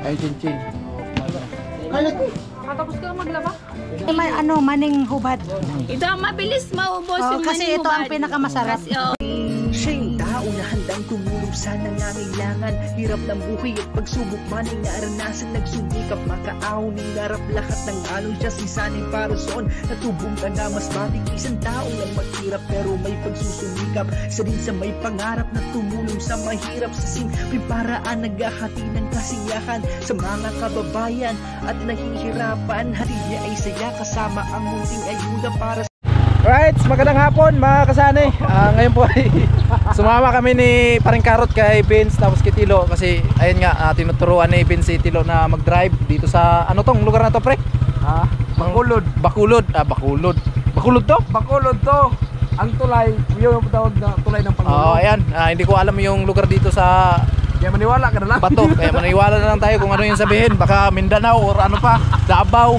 Ay, chinchin. Katapos ka maglaba? May ano, maning hubad. Ito ang mabilis maubos Oh, yung kasi ito ang pinakamasarap. Siya yung tao na handang tumulong sa nangangailangan. Hirap ng buhay at pagsubok man ay naranasan. Nagsumikap makaaw, ningarap lahat ng alon. Siya sisanay para soon. Natubong ka na mas matik. Isang tao lang maghirap pero may pagsusumikap. Isa din sa may pangarap na tumulong sa mahirap. Sa simpleng paraan naghahati ng kasiyahan sa mga kababayan at nahihirapan. Hatid niya ay saya kasama ang munting ayuda para sa... Alright, magandang hapon mga kasani. Ngayon po ay sumama kami ni Paring Karot kay Vince tapos kay Tilo kasi ayun nga tinuturuan ni Vince si Tilo na mag-drive dito sa ano tong lugar na to, pre? Bakulod. Bakulod. Bakulod. Bakulod to? Bakulod to. Ang tulay, yun yung tawag na tulay ng Pangulo. Ayan, hindi ko alam yung lugar dito sa Kaya maniwala ka na lang. Bato. Kaya maniwala na lang tayo kung ano yung sabihin. Baka Mindanao or ano pa, Davao.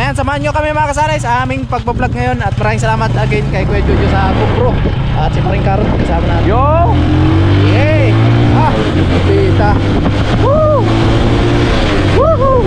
Ayan, samahan nyo kami mga kasanay sa aming pagbablog ngayon. At maraming salamat again kay Kuya Jojo sa GoPro. At si Paring Karot, kasama natin. Yo! Yay! Kita. Woo! Woohoo!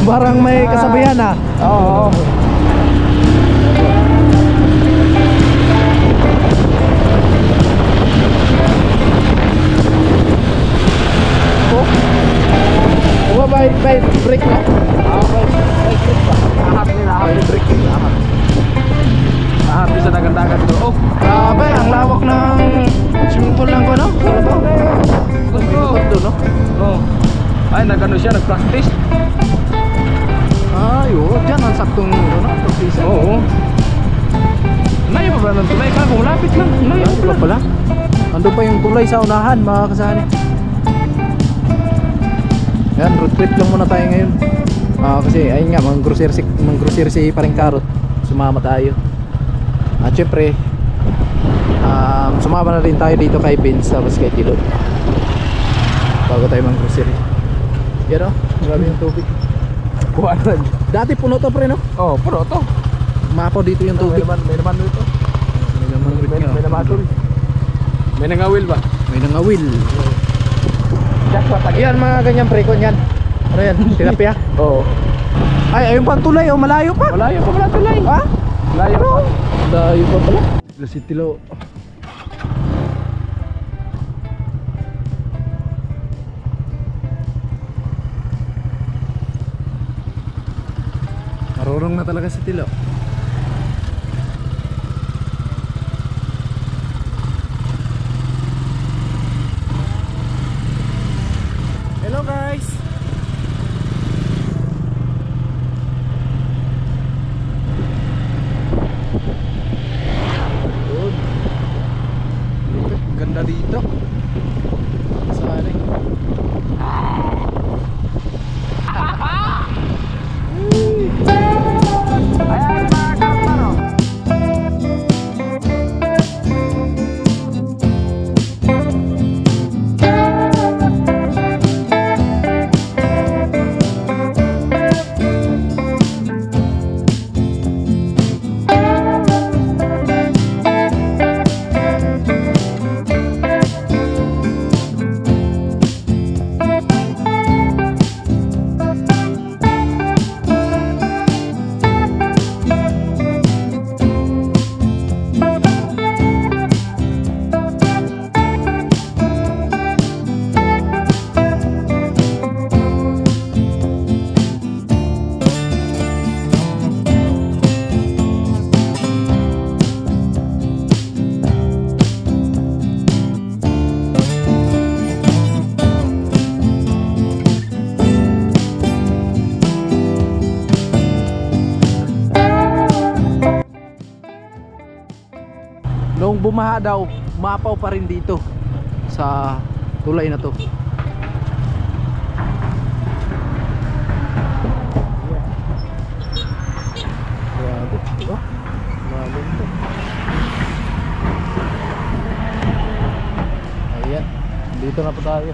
Barang may kasabihan ah. Oo. By break na. By break ba? Ahap nila, ahap yung break. Ahap. Ahap yung sa dagat-dagat to. Oh! Grabe, ang lawak ng swimming pool lang ko, no? Ano to? Gusto! Ito, no? Oh. Ay, nag-ano siya, nag-practice. Ay, oh, dyan ang saktong, ano, practice. Oo. Layo pa ba ng tulay ka? Kung lapit lang. Layo pa Wala pala. Ando pa yung tulay sa unahan, mga kasani. Yan, road trip lang muna tayo ngayon. Kasi ayun nga, mang-grocery si Paring Karot. Sumama tayo. At syempre, sumama na rin tayo dito kay Vince tapos kay Tilo. Bago tayo mang-grocery. Yan o, grabe yung tubig. Kuwanan. Dati puno to, pre, no? Oh, puro to. Mapo dito yung tubig. May naman dito. May namatol. May nangawil ba? May nangawil. Yan mga ganyan, pre, kon yan. Ano yan? Tilapia? Oo. Ay, ayun pa ang tulay, oh, malayo pa. Malayo pa pala tulay. Ha? Malayo pa. Malayo pa pala. Si Tilo. Marunong na talaga si Tilo. Hello guys. Good. Ganda dito. Saan eh? Ayan. bumaha daw, mapaw pa rin dito sa tulay na to. Grabe, diba? Malalim to. Ayan, dito na po tayo.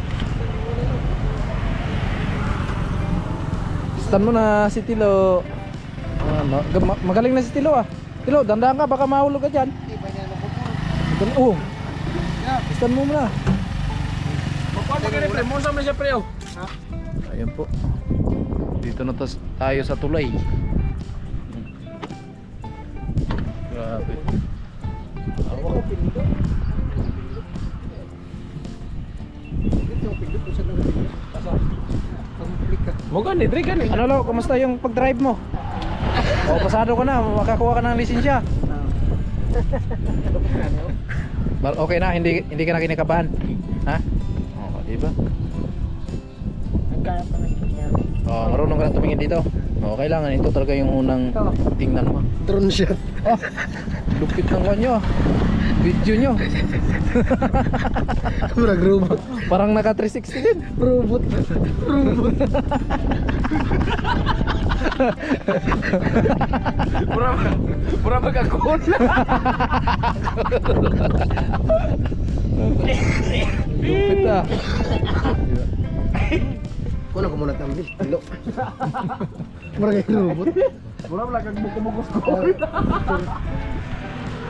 Stan mo na si Tilo. Magaling na si Tilo ah. Tilo, dandaan ka, baka mahulog ka dyan. Oh. Stan mo muna. Ayan po. Dito na tayo sa tulay. Grabe. Ano lo, kumusta yung pag-drive mo? O, pasado ka na, makakuha ka ng lisensya. Okay na, hindi ka na kinakabahan. Ha? Oo, diba? Oh, marunong ka na tumingin dito. Oh, kailangan ito talaga yung unang tingnan mo. Drone shot. Oh, lupit ng kanyo. Video nyo. Murag robot. Parang naka 360 din. Robot. Pura magkakot. Lupit ah. Kuno ko muna tambil. Tilo. Murag robot. Mura wala kag bukos ko.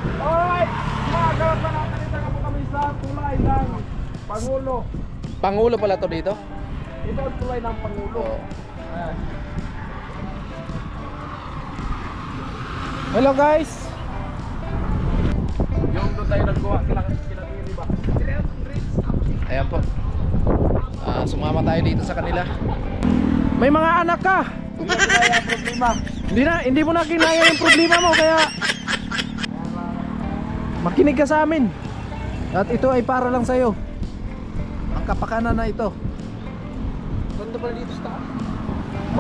Alright, mga kawan natin dito na kami sa tulay ng Pangulo. Pangulo pala to dito. Ito ang tulay ng Pangulo. Ayan. Hello guys. Yung doon tayo nagkuha, kinakiri ba? Ayan po. Sumama tayo dito sa kanila. May mga anak ka. Hindi na kinaya ang problema. Hindi mo na kinaya yung problema mo, kaya makinig ka sa amin. At ito ay para lang sa'yo. Ang kapakanan na ito. Ganda pala dito sa taas.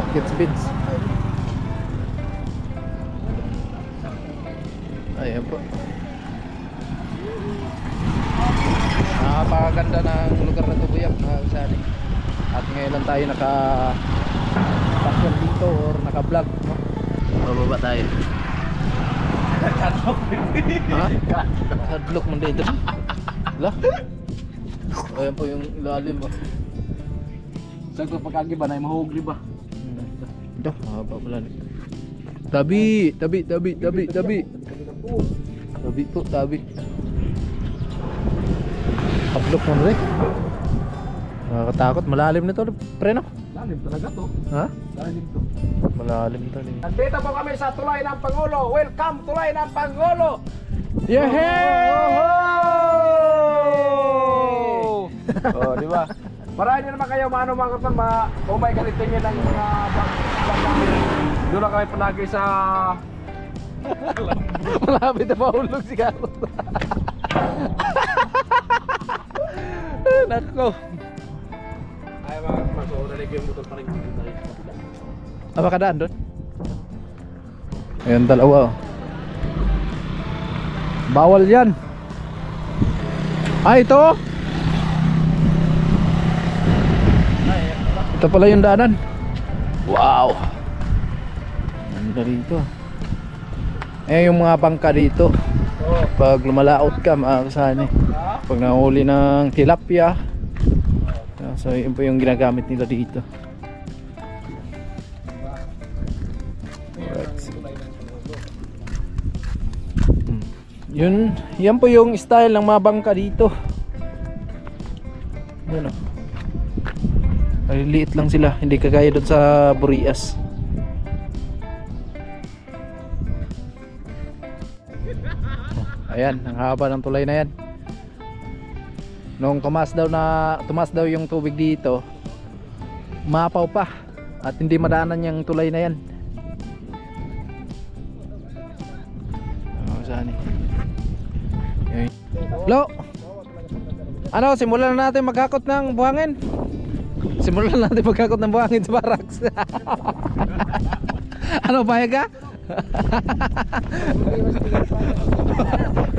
Bakit speeds? Ayan po. Napakaganda ng lugar na ito, Kuya, mga kasali. At ngayon lang tayo naka-pasyal dito or naka-vlog, no? Bababa tayo. Ha? Hadlock mo dito. Wala? Ayan po yung ilalim ba? Saan ko pagkagiba na yung mahugli ba? Ito, mahaba pala. Tabi po, tabi. Hadlock mo rin. Nakakatakot, malalim na to, preno. Lalim talaga to. Ha? Lalim to. Malalim to. Nandito po kami sa Tulay ng Pangulo. Welcome Tulay ng Pangulo. Yehey! Oh, di ba? Marami naman kayo maano mga kapatid, umay galitin nyo ng mga bang namin. Doon na kami palagi sa Malapit na mahulog si Carlos. Nako. ay mga kapatid, so nalig yung motor pa rin. Makadaan doon? Ayan, dalawa. Bawal yan. Ito. Ito pala yung daanan. Wow. Ganda dito. Yung mga bangka dito. Pag lumalaot ka, makakasani. Pag nahuli ng tilapia. So yun po yung ginagamit nila dito. Yan po yung style ng mga bangka dito. Yan o. Maliliit lang sila, hindi kagaya doon sa Burias. Ayan, ang haba ng tulay na yan. Nung tumas daw yung tubig dito, mapaw pa at hindi madaanan yung tulay na yan. Saan eh? Lo, ano, simulan na natin maghakot ng buhangin. Simulan na natin maghakot ng buhangin sa barracks. Ano, payag ka?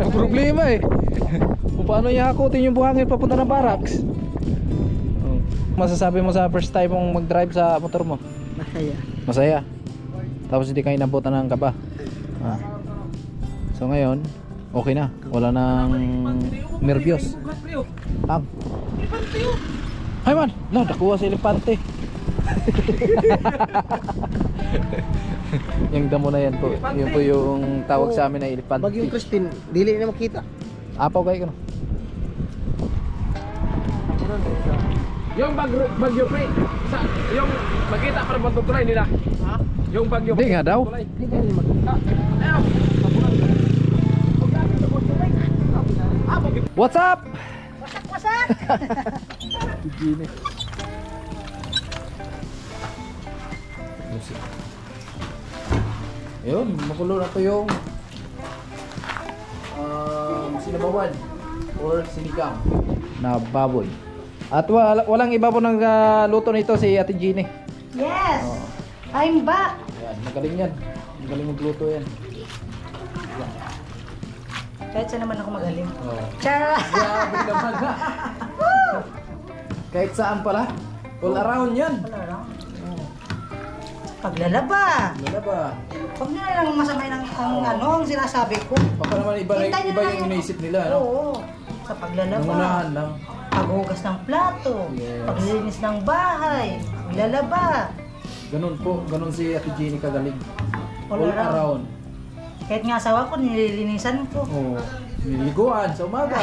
Ang problema eh. Kung paano niya hakutin yung buhangin papunta ng barracks. Masasabi mo sa first time mong mag-drive sa motor mo? Masaya. Masaya. Tapos hindi kayo nabutan ng kaba. So ngayon, okay na. Wala nang nervyos. Ang. Ay man, nakuha si elepante. Yung damo na yan po. Yun po yung tawag sa amin na elepante. Bagyong Crispin, dili na makita. Apaw kayo no? Yung bagyo pre, yung makita para matutulay nila. Ha? Yung bagyo. Hindi nga daw. Hindi ka rin makita. What's up? Wasak! Gini. Yun, makulo na to yung sinabawan or sinigang na baboy. At walang iba po luto nito si Ate Jeannie. Yes! I'm back! Ayan, magaling yan. Magaling magluto yan. Kahit saan naman ako magaling. Oh. Chara! Grabe naman. Kahit saan pala. All around yan. Paglalaba! Wala ba? Huwag nyo na lang masamay ng ang sinasabi ko. Baka naman iba Hintayin iba nyo lang yung iniisip nila. No? Oo. Sa paglalaba. Nangunahan lang. Paghugas ng plato. Yes. Paglilinis ng bahay. Paglalaba. Ganun po. Ganun si Ate Jeannie kagaling. All All around. around. Kahit nga asawa ko, nililinisan ko. Oh, niliguan sa umaga.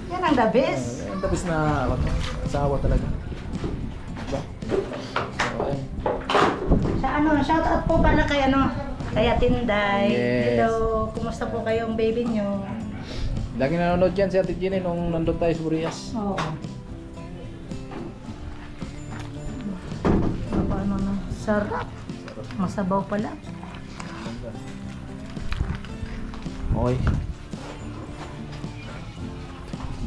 Yan ang the best. Ang tapos na asawa talaga. Diba? So, ayun. Sa shout out po pala kay kay Atinday. Yes. Hello, kumusta po kayong baby nyo? Lagi nanonood yan si Ate Jeannie nung nandun tayo sa Burias. Oo. Paano na? Sarap. Masabaw pala. Okay.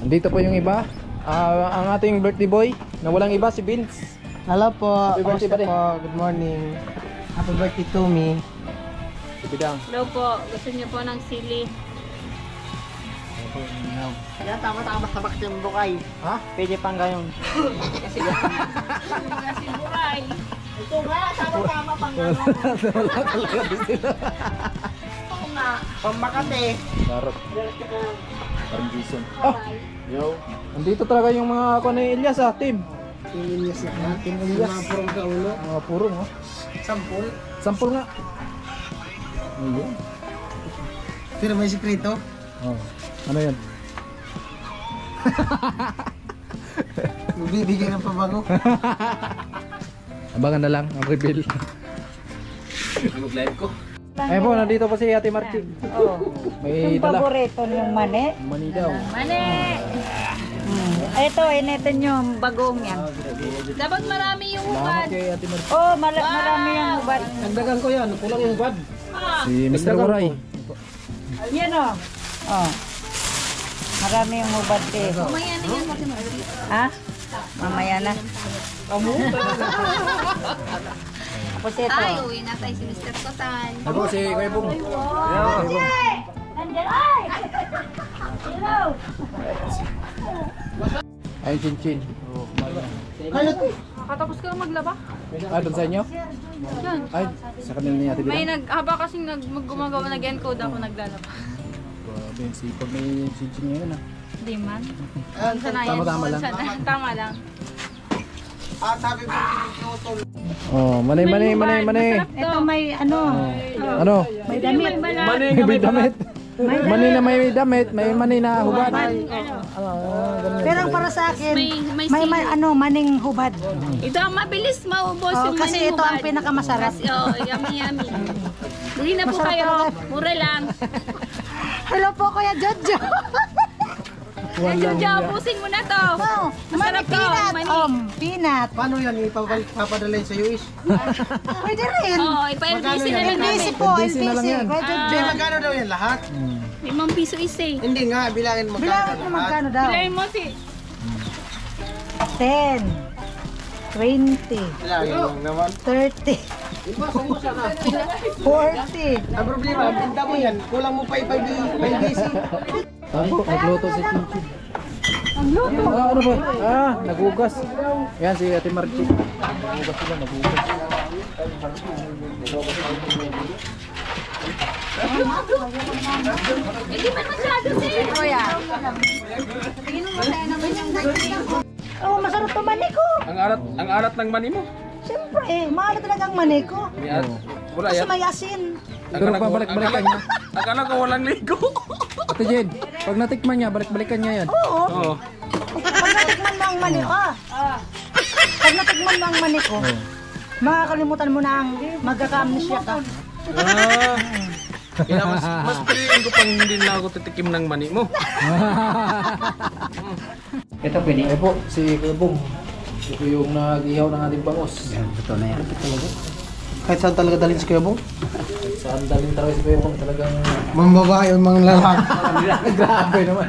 Andito po yung iba. Ang ating birthday boy na walang iba si Vince. Hello po. Happy birthday, Kamusta buddy. po? Good morning. Happy birthday to me. Si Bidang. Hello po. Gusto niyo po ng sili. Kaya tama-tama sa bakit yung bukay. Ha? Pwede pang gayon. Kasi buray. Ito nga, tama-tama pang Wala talaga din sila. Oo nga. Pamakate. Darot. Parang Jason. Ah! Yo. Andito talaga yung mga ako ni Elias team. Tingin niya siya. Team Yung Elias. mga purong kaulo. Mga purong oh. Sampul. Sampol nga. Ayun. Pero may sikreto. Oh. Ano yan? Bibigyan ng pabago. Abangan na lang ang reveal. Mag-live ko. Ayun po, nandito pa si Ate Marchi. Oo. May Yung dala. paborito niyong mani. Mani daw. Mani! Ito, initin yung bagong yan. Dapat marami yung Salamat hubad. kay Ate Marchi. Oh, marami yung hubad. Nagdagan ko yan. Kulang yung bad. Si Mr. Buray. Yan o. Oh. Marami yung hubad eh. Mamaya na yan kasi marami. Ha? Mamaya na. Tapos ito. Ay, uwi na tayo si Mr. Kotan. Ako si Kuya Bong. Nandiyan ay! Hello! Ayun, Chin-Chin. Katapos ka maglaba? Ah, doon sa inyo? Yan. Ay, sa kanila ni Ate May Bidang. haba kasing gumagawa nag-encode ako naglalaba. Grabe, yung sipag ni Chin-Chin ngayon ah. Hindi man. Sanayan. Tama-tama lang. Tama lang. Sabi ko, tinutol. Oh, mani. Masarap to. Ito may ano. Ano? May damit. May damit. Mani na may damit, may mani na hubad. Pero para sa akin, May may sili. maning hubad. Ito ang mabilis maubos Oh, yung kasi maning ito ang hubad. pinakamasarap. Kasi, oh, yummy. Bili na po Masarap kayo. talaga. Mura lang. Hello po, Kuya Jojo. Medyo ubusin mo na to. Oh, Masarap to. peanut. Mani. Peanut. Paano yan? Ipapadala sa US? Pwede rin. Oo, ipa-LBC na lang LBC namin. po, LBC na lang LBC. yan. Kuya Jojo. Hindi, magkano daw yan lahat? 5 piso isa eh. Hindi nga, bilangin mo Bilangin mo magkano daw? Bilayin mo si 10, 20, Bilangin mo naman. 30, 40. Ang problema, ang tinda mo yan, kulang mo pa ipag-busy. Ako, nagluto si Chichi. Nagluto? Ano ba? Nagugas. Yan si Ate Margie. Nagugas sila, nagugas. Hindi man masyado sir. Kuya. Oh, masarap to maniko. Ang alat ng mani mo. Siyempre, mahal talaga ang maniko. Wala Kasi yan. may asin. Pero pabalik-balikan niya. Akala ko walang ligo. Ate Jen, pag natikman niya, balik-balikan niya yan. Oo. Oo. Pag natikman mo ang maniko, pag natikman mo ang maniko, makakalimutan mo na ang magkaka-amnesia ka. Kaya mas piliin ko pang hindi na ako titikim ng mani mo. Ito pwede. Ito po, si Kuya Bong. Ito yung nag-ihaw ng ating bangos. Yan, ito na yan. Kahit saan talaga dalhin si Kuya Bong? Saan daling talaga si Kuya Bong talagang... Mga babae o mga lalaki. Grabe naman.